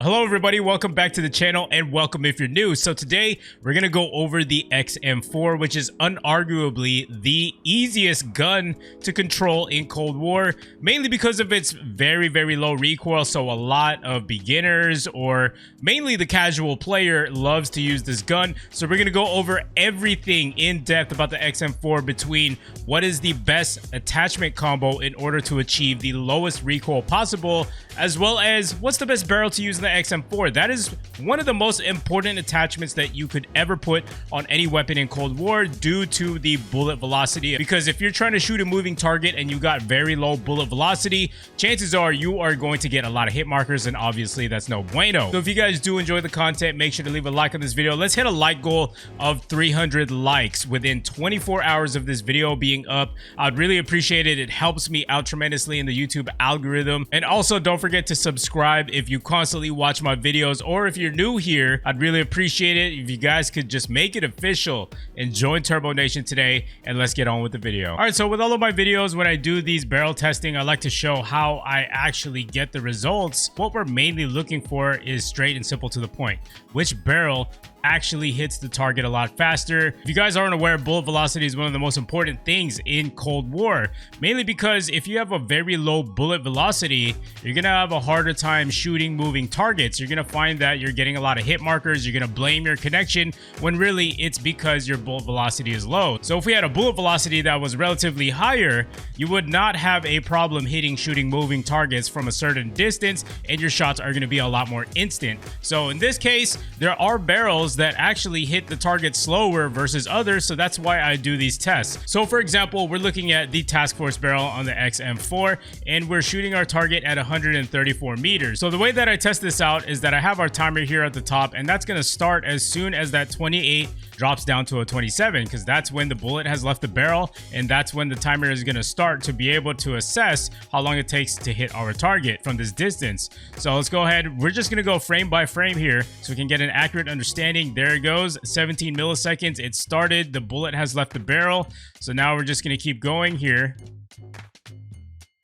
Hello everybody, welcome back to the channel and welcome if you're new. So today we're gonna go over the XM4, which is unarguably the easiest gun to control in Cold War, mainly because of its very low recoil. So a lot of beginners or mainly the casual player loves to use this gun. So we're gonna go over everything in depth about the XM4, between what is the best attachment combo in order to achieve the lowest recoil possible, as well as what's the best barrel to use in the XM4. That is one of the most important attachments that you could ever put on any weapon in Cold War due to the bullet velocity. Because if you're trying to shoot a moving target and you got very low bullet velocity, chances are you are going to get a lot of hit markers, and obviously that's no bueno. So if you guys do enjoy the content, make sure to leave a like on this video. Let's hit a like goal of 300 likes within 24 hours of this video being up. I'd really appreciate it. It helps me out tremendously in the YouTube algorithm. And also don't forget to subscribe if you constantly watch my videos, or if you're new here, I'd really appreciate it if you guys could just make it official and join Turbo Nation today, and let's get on with the video. All right, so with all of my videos, when I do these barrel testing, I like to show how I actually get the results. What we're mainly looking for is straight and simple to the point. Which barrel actually hits the target a lot faster? If you guys aren't aware, bullet velocity is one of the most important things in Cold War, mainly because if you have a very low bullet velocity, you're gonna have a harder time shooting moving targets. You're gonna find that you're getting a lot of hit markers. You're gonna blame your connection when really it's because your bullet velocity is low. So if we had a bullet velocity that was relatively higher, you would not have a problem shooting moving targets from a certain distance, and your shots are gonna be a lot more instant. So in this case, there are barrels that actually hit the target slower versus others, so that's why I do these tests. So for example, we're looking at the task force barrel on the XM4, and we're shooting our target at 134 meters. So the way that I test this out is that I have our timer here at the top, and that's going to start as soon as that 28 drops down to a 27, because that's when the bullet has left the barrel, and that's when the timer is going to start to be able to assess how long it takes to hit our target from this distance. So let's go ahead. We're just going to go frame by frame here so we can get an accurate understanding. There it goes, 17 milliseconds. It started, the bullet has left the barrel. So now we're just going to keep going here.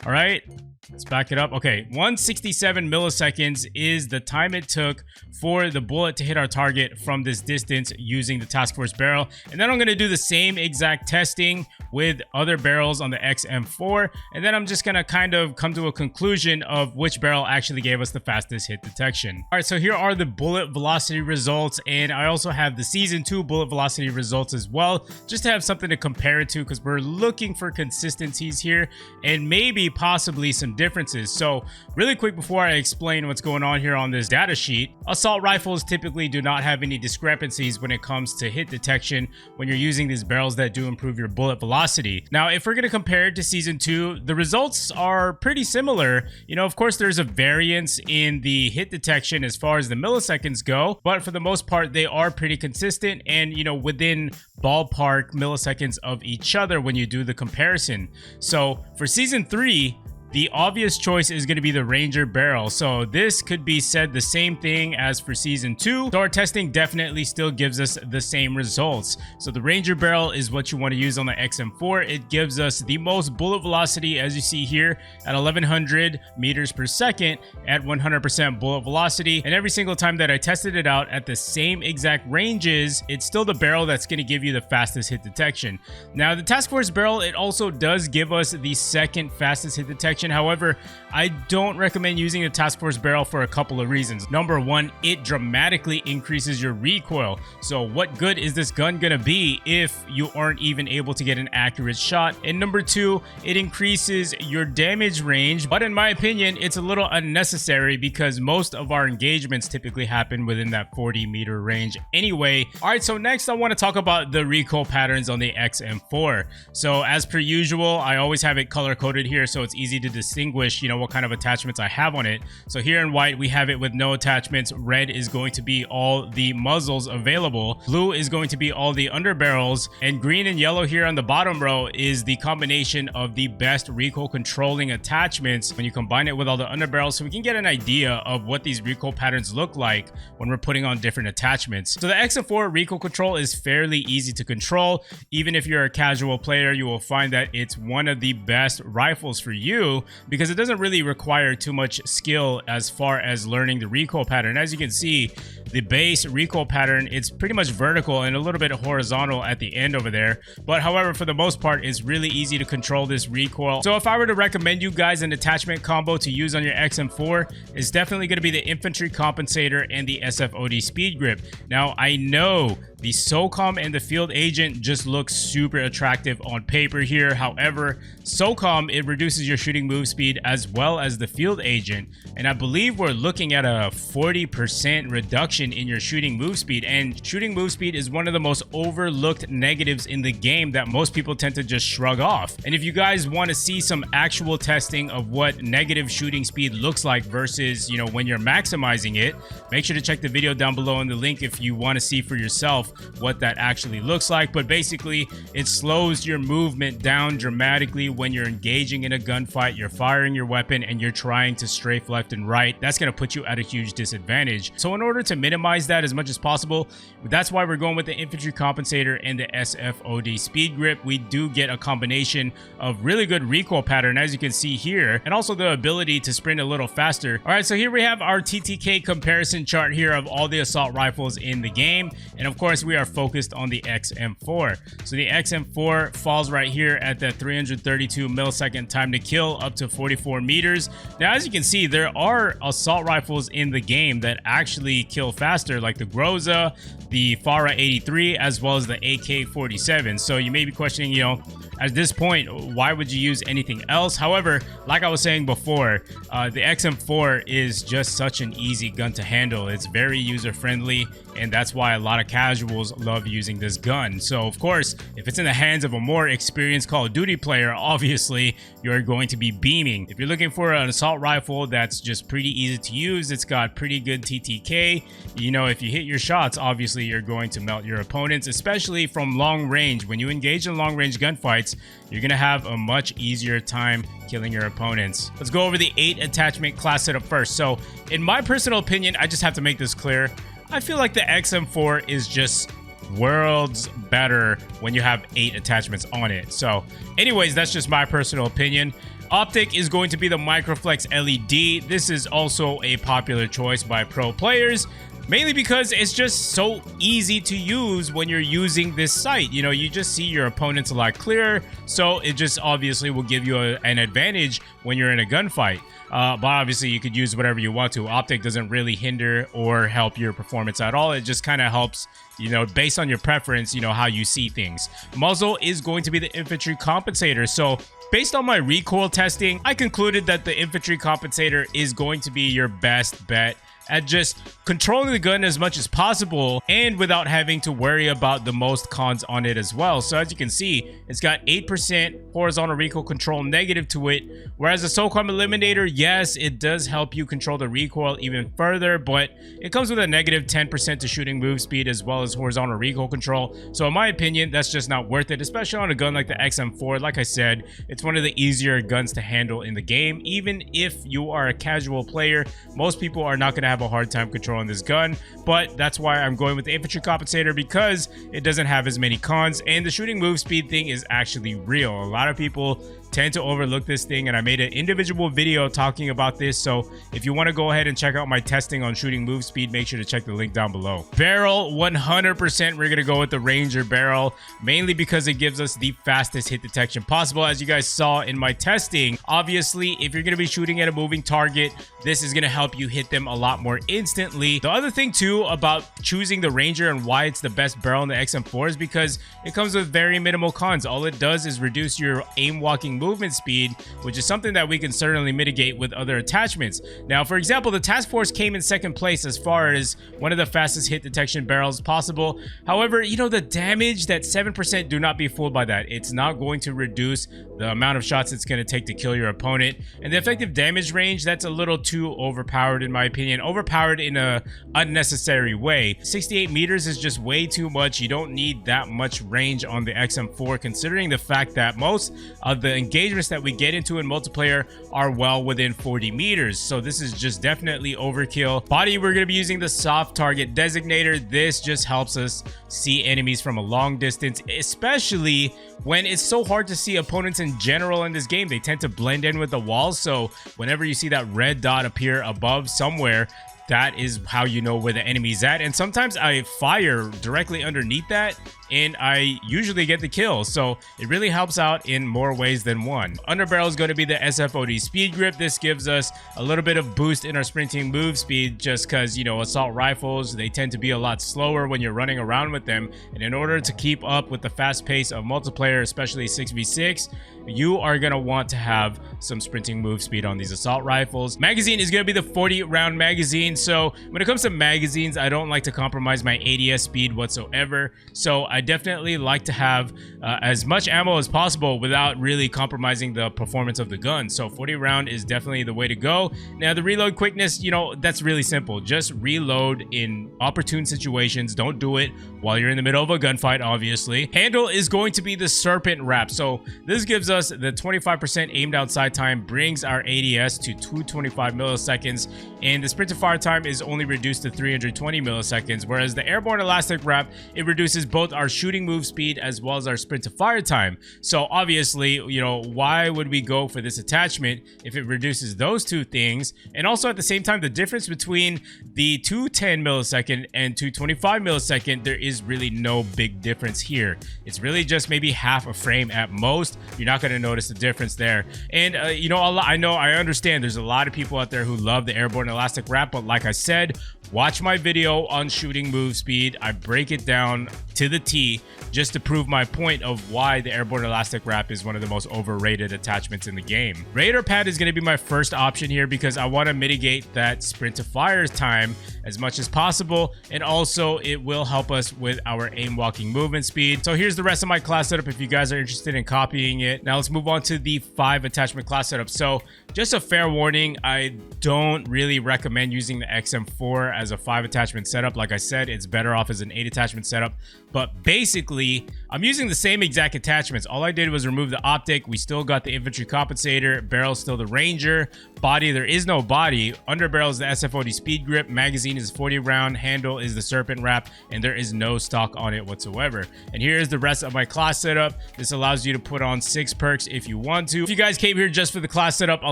All right, let's back it up. Okay, 167 milliseconds is the time it took for the bullet to hit our target from this distance using the task force barrel. And then I'm going to do the same exact testing with other barrels on the XM4, and then I'm just going to kind of come to a conclusion of which barrel actually gave us the fastest hit detection. All right, so here are the bullet velocity results, and I also have the season 2 bullet velocity results as well, just to have something to compare it to, because we're looking for consistencies here and maybe possibly some differences. So really quick before I explain what's going on here on this data sheet, assault rifles typically do not have any discrepancies when it comes to hit detection when you're using these barrels that do improve your bullet velocity. Now, if we're going to compare it to season 2, the results are pretty similar. You know, of course, there's a variance in the hit detection as far as the milliseconds go, but for the most part, they are pretty consistent and, you know, within ballpark milliseconds of each other when you do the comparison. So for season 3, the obvious choice is going to be the Ranger barrel. So this could be said the same thing as for season 2. So our testing definitely still gives us the same results. So the Ranger barrel is what you want to use on the XM4. It gives us the most bullet velocity, as you see here, at 1100 meters per second at 100% bullet velocity. And every single time that I tested it out at the same exact ranges, it's still the barrel that's going to give you the fastest hit detection. Now, the task force barrel, it also does give us the second fastest hit detection. However, I don't recommend using the task force barrel for a couple of reasons. Number one, it dramatically increases your recoil. So what good is this gun gonna be if you aren't even able to get an accurate shot? And number two, it increases your damage range, but in my opinion, it's a little unnecessary because most of our engagements typically happen within that 40 meter range anyway. All right, so next I want to talk about the recoil patterns on the XM4. So as per usual, I always have it color coded here so it's easy to distinguish, you know, what kind of attachments I have on it. So here in white, we have it with no attachments. Red is going to be all the muzzles available. Blue is going to be all the underbarrels, and green and yellow here on the bottom row is the combination of the best recoil controlling attachments when you combine it with all the underbarrels, so we can get an idea of what these recoil patterns look like when we're putting on different attachments. So the XM4 recoil control is fairly easy to control. Even if you're a casual player, you will find that it's one of the best rifles for you do, because it doesn't really require too much skill as far as learning the recoil pattern. As you can see, the base recoil pattern, it's pretty much vertical and a little bit horizontal at the end over there. But however, for the most part, it's really easy to control this recoil. So if I were to recommend you guys an attachment combo to use on your XM4, it's definitely going to be the infantry compensator and the SFOD speed grip. Now, I know the SOCOM and the field agent just look super attractive on paper here. However, SOCOM, it reduces your shooting move speed as well as the field agent. And I believe we're looking at a 40% reduction in your shooting move speed. And shooting move speed is one of the most overlooked negatives in the game that most people tend to just shrug off. And if you guys want to see some actual testing of what negative shooting speed looks like versus, you know, when you're maximizing it, make sure to check the video down below in the link if you want to see for yourself what that actually looks like. But basically, it slows your movement down dramatically when you're engaging in a gunfight, you're firing your weapon, and you're trying to strafe left and right. That's going to put you at a huge disadvantage. So in order to minimize that as much as possible, that's why we're going with the infantry compensator and the SFOD speed grip. We do get a combination of really good recoil pattern, as you can see here, and also the ability to sprint a little faster. All right, so here we have our TTK comparison chart here of all the assault rifles in the game. And of course, we are focused on the XM4. So the XM4 falls right here at the 332 millisecond time to kill, up to 44 meters. Now, as you can see, there are assault rifles in the game that actually kill faster, like the 𝗧𝗘𝗔𝗠𝗪, the 𝗧𝗘𝗥𝗕𝗦, as well as the AK-47. So you may be questioning, you know, at this point, why would you use anything else? However, like I was saying before, the XM4 is just such an easy gun to handle. It's very user-friendly, and that's why a lot of casuals love using this gun. So of course, if it's in the hands of a more experienced Call of Duty player, obviously you're going to be beaming. If you're looking for an assault rifle that's just pretty easy to use, it's got pretty good TTK, you know, if you hit your shots, obviously you're going to melt your opponents, especially from long range. When you engage in long range gunfights, you're gonna have a much easier time killing your opponents. Let's go over the 8 attachment class setup first. So in my personal opinion, I just have to make this clear, I feel like the XM4 is just worlds better when you have 8 attachments on it. So anyways, that's just my personal opinion. Optic is going to be the Microflex LED. This is also a popular choice by pro players, mainly because it's just so easy to use when you're using this sight. You know, you just see your opponents a lot clearer, so it just obviously will give you an advantage when you're in a gunfight. But obviously you could use whatever you want to. Optic doesn't really hinder or help your performance at all. It just kind of helps, you know, based on your preference, you know, how you see things. Muzzle is going to be the infantry compensator. So based on my recoil testing, I concluded that the infantry compensator is going to be your best bet at just controlling the gun as much as possible and without having to worry about the most cons on it as well. So as you can see, it's got 8% horizontal recoil control negative to it, whereas the SOCOM Eliminator, yes, it does help you control the recoil even further, but it comes with a negative 10% to shooting move speed as well as horizontal recoil control. So in my opinion, that's just not worth it, especially on a gun like the XM4. Like I said, it's one of the easier guns to handle in the game. Even if you are a casual player, most people are not going to have a hard time controlling this gun, but that's why I'm going with the infantry compensator, because it doesn't have as many cons, and the shooting move speed thing is actually real. A lot of people tend to overlook this thing, and I made an individual video talking about this. So if you want to go ahead and check out my testing on shooting move speed, make sure to check the link down below. Barrel, 100% we're gonna go with the Ranger barrel, mainly because it gives us the fastest hit detection possible. As you guys saw in my testing, obviously if you're gonna be shooting at a moving target, this is gonna help you hit them a lot more instantly. The other thing too about choosing the Ranger and why it's the best barrel in the XM4 is because it comes with very minimal cons. All it does is reduce your aim walking movement speed, which is something that we can certainly mitigate with other attachments. Now, for example, the Task Force came in second place as far as one of the fastest hit detection barrels possible. However, you know, the damage, that 7%, do not be fooled by that. It's not going to reduce the amount of shots it's going to take to kill your opponent. And the effective damage range, that's a little too overpowered in my opinion. Overpowered in a unnecessary way. 68 meters is just way too much. You don't need that much range on the XM4, considering the fact that most of the engagements that we get into in multiplayer are well within 40 meters. So this is just definitely overkill. Body, we're going to be using the soft target designator. This just helps us see enemies from a long distance, especially when it's so hard to see opponents in general in this game, they tend to blend in with the walls. So whenever you see that red dot appear above somewhere, that is how you know where the enemy's at. And sometimes I fire directly underneath that and I usually get the kill. So it really helps out in more ways than one. Underbarrel is going to be the SFOD speed grip. This gives us a little bit of boost in our sprinting move speed just because, you know, assault rifles, they tend to be a lot slower when you're running around with them. And in order to keep up with the fast pace of multiplayer, especially 6v6, you are going to want to have some sprinting move speed on these assault rifles. Magazine is going to be the 40 round magazine. So when it comes to magazines, I don't like to compromise my ADS speed whatsoever. So I definitely like to have as much ammo as possible without really compromising the performance of the gun. So 40 round is definitely the way to go. Now the reload quickness, you know, that's really simple. Just reload in opportune situations. Don't do it while you're in the middle of a gunfight, obviously. Handle is going to be the serpent wrap. So this gives us the 25% aimed outside time, brings our ADS to 225 milliseconds, and the sprint to fire time is only reduced to 320 milliseconds, whereas the airborne elastic wrap, it reduces both our shooting move speed as well as our sprint to fire time. So obviously, you know, why would we go for this attachment if it reduces those two things? And also at the same time, the difference between the 210 millisecond and 225 millisecond, there is really no big difference here. It's really just maybe half a frame at most. You're not going to notice the difference there. And you know, I understand there's a lot of people out there who love the airborne elastic wrap, but like I said, watch my video on shooting move speed. I break it down to the T just to prove my point of why the airborne elastic wrap is one of the most overrated attachments in the game. Radar pad is going to be my first option here because I want to mitigate that sprint to fire time as much as possible, and also it will help us with our aim walking movement speed. So here's the rest of my class setup if you guys are interested in copying it. Now let's move on to the 5 attachment class setup. So just a fair warning, I don't really recommend using the XM4 as a 5 attachment setup. Like I said, it's better off as an 8 attachment setup. But basically, I'm using the same exact attachments. All I did was remove the optic. We still got the infantry compensator. Barrel still the Ranger. Body, there is no body. Underbarrel is the SFOD speed grip. Magazine is 40 round. Handle is the serpent wrap. And there is no stock on it whatsoever. And here's the rest of my class setup. This allows you to put on 6 perks if you want to. If you guys came here just for the class setup, a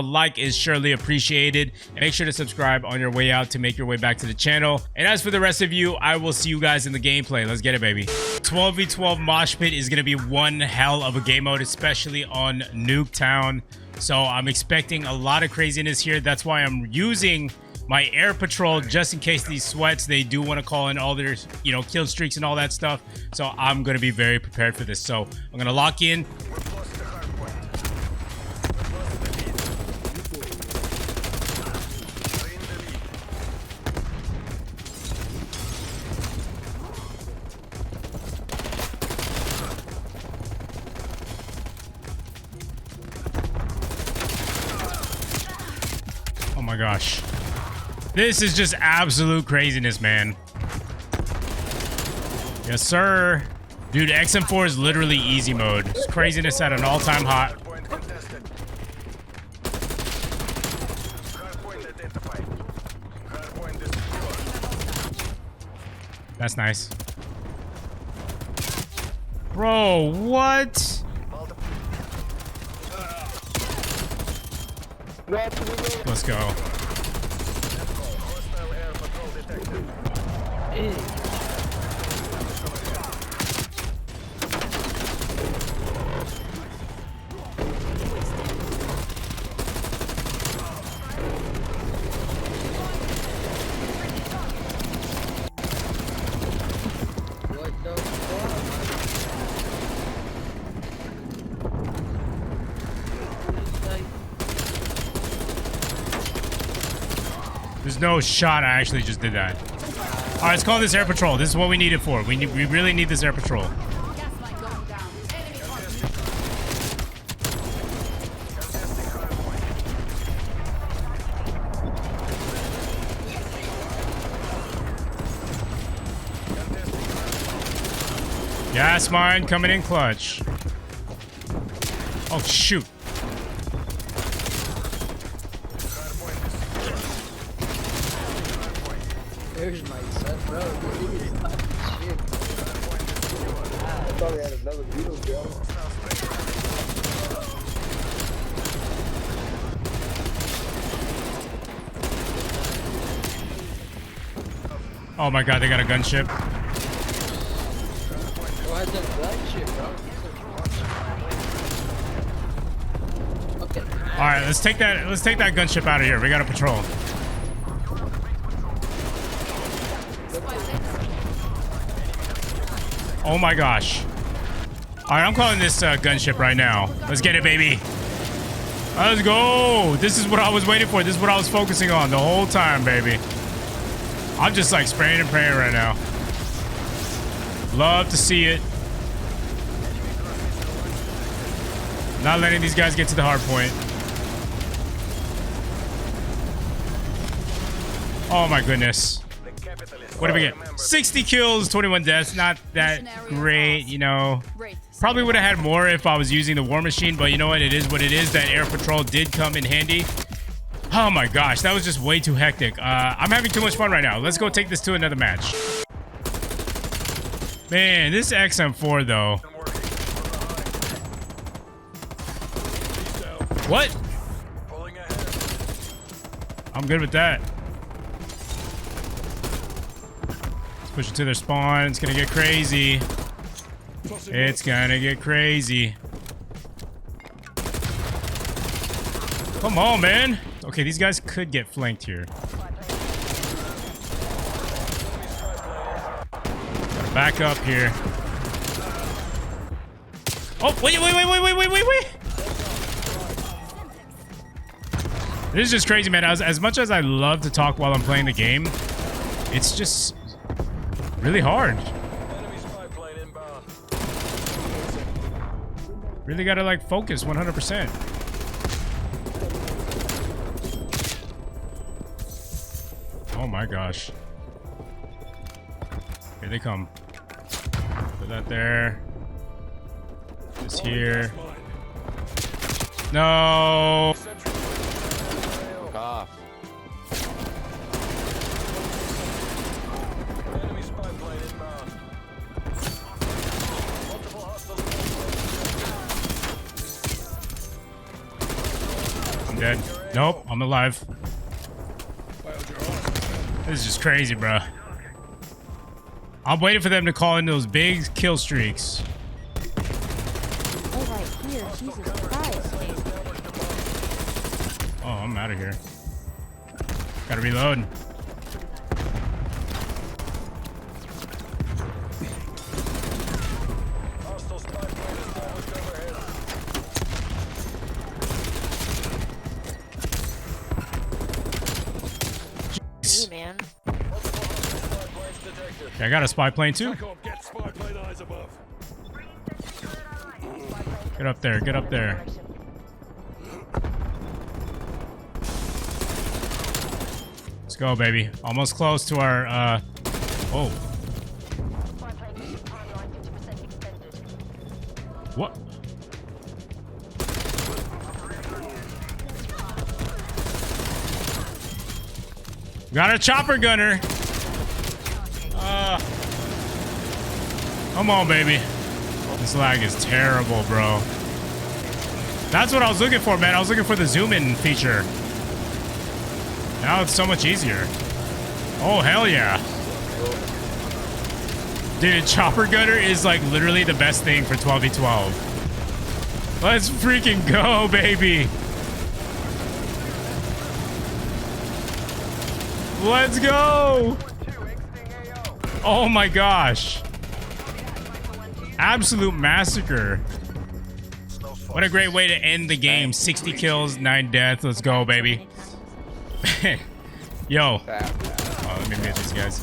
like is surely appreciated. And make sure to subscribe on your way out to make your way back to the channel. And as for the rest of you, I will see you guys in the gameplay. Let's get it, baby. 12v12 mosh pit is going to be one hell of a game mode, especially on Nuketown. So I'm expecting a lot of craziness here. That's why I'm using my air patrol just in case these sweats, they do want to call in all their, you know, kill streaks and all that stuff. So I'm going to be very prepared for this. So I'm going to lock in. Oh my gosh. This is just absolute craziness, man. Yes, sir. Dude, XM4 is literally easy mode. It's craziness at an all-time high. That's nice. Bro, what? Let's go. There's no shot I actually just did that. All right, let's call this air patrol. This is what we need it for. We really need this air patrol. Gas mine coming in clutch. Oh, shoot. There's my son, bro. This is not shit. I thought we had another beetle, bro. Oh my god, they got a gunship. Why the gunship, bro? Okay. All right, let's take that gunship out of here. We got to patrol. Oh my gosh. All right, I'm calling this gunship right now. Let's get it, baby. Let's go. This is what I was waiting for. This is what I was focusing on the whole time, baby. I'm just like spraying and praying right now. Love to see it. Not letting these guys get to the hard point. Oh my goodness. What did we get? 60 kills, 21 deaths. Not that great, you know. Probably would have had more if I was using the war machine, but you know what? It is what it is. That air patrol did come in handy. Oh my gosh, that was just way too hectic. I'm having too much fun right now. Let's go take this to another match. Man, this XM4 though. What? I'm good with that. Let's push it to their spawn. It's gonna get crazy. It's gonna get crazy. Come on, man. Okay, these guys could get flanked here. Gotta back up here. Oh, wait. This is just crazy, man. As much as I love to talk while I'm playing the game, it's just really hard. Really gotta like focus 100%. Oh my gosh. Here they come. Put that there. This here. No. Off. I'm dead. Nope, I'm alive. This is just crazy, bro. I'm waiting for them to call in those big kill streaks. Oh, I'm out of here. Gotta reload. Jeez. Man. Okay, I got a spy plane too. Get up there, get up there. Let's go, baby. Almost close to our, oh. What? Got a chopper gunner. Come on, baby. This lag is terrible, bro. That's what I was looking for, man. I was looking for the zoom in feature. Now it's so much easier. Oh, hell yeah. Dude, chopper gunner is like literally the best thing for 12v12. Let's freaking go, baby. Let's go. Oh my gosh. Absolute massacre. What a great way to end the game. 60 kills, 9 deaths. Let's go, baby. Yo. Oh, let me mute these guys.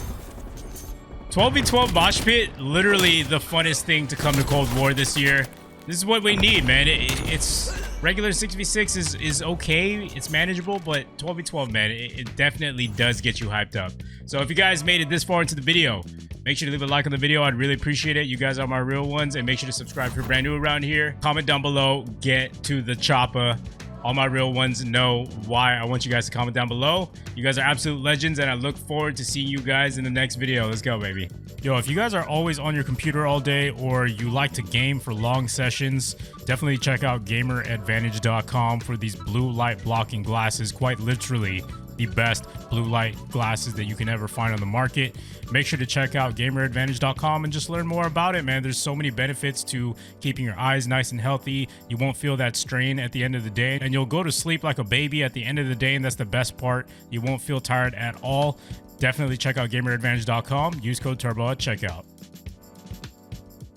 12v12 mosh pit, literally the funnest thing to come to Cold War this year. This is what we need, man. It's regular 6v6 is okay. It's manageable, but 12v12, man, it definitely does get you hyped up. So if you guys made it this far into the video, make sure to leave a like on the video. I'd really appreciate it. You guys are my real ones. And make sure to subscribe if you're brand new around here. Comment down below. Get to the chopper. All my real ones know why I want you guys to comment down below. You guys are absolute legends, and I look forward to seeing you guys in the next video. Let's go, baby. Yo, if you guys are always on your computer all day, or you like to game for long sessions, definitely check out gameradvantage.com for these blue light blocking glasses. Quite literally the best blue light glasses that you can ever find on the market. Make sure to check out gameradvantage.com and just learn more about it, man. There's so many benefits to keeping your eyes nice and healthy. You won't feel that strain at the end of the day, and you'll go to sleep like a baby at the end of the day, and that's the best part. You won't feel tired at all. Definitely check out gameradvantage.com. Use code TURBO at checkout.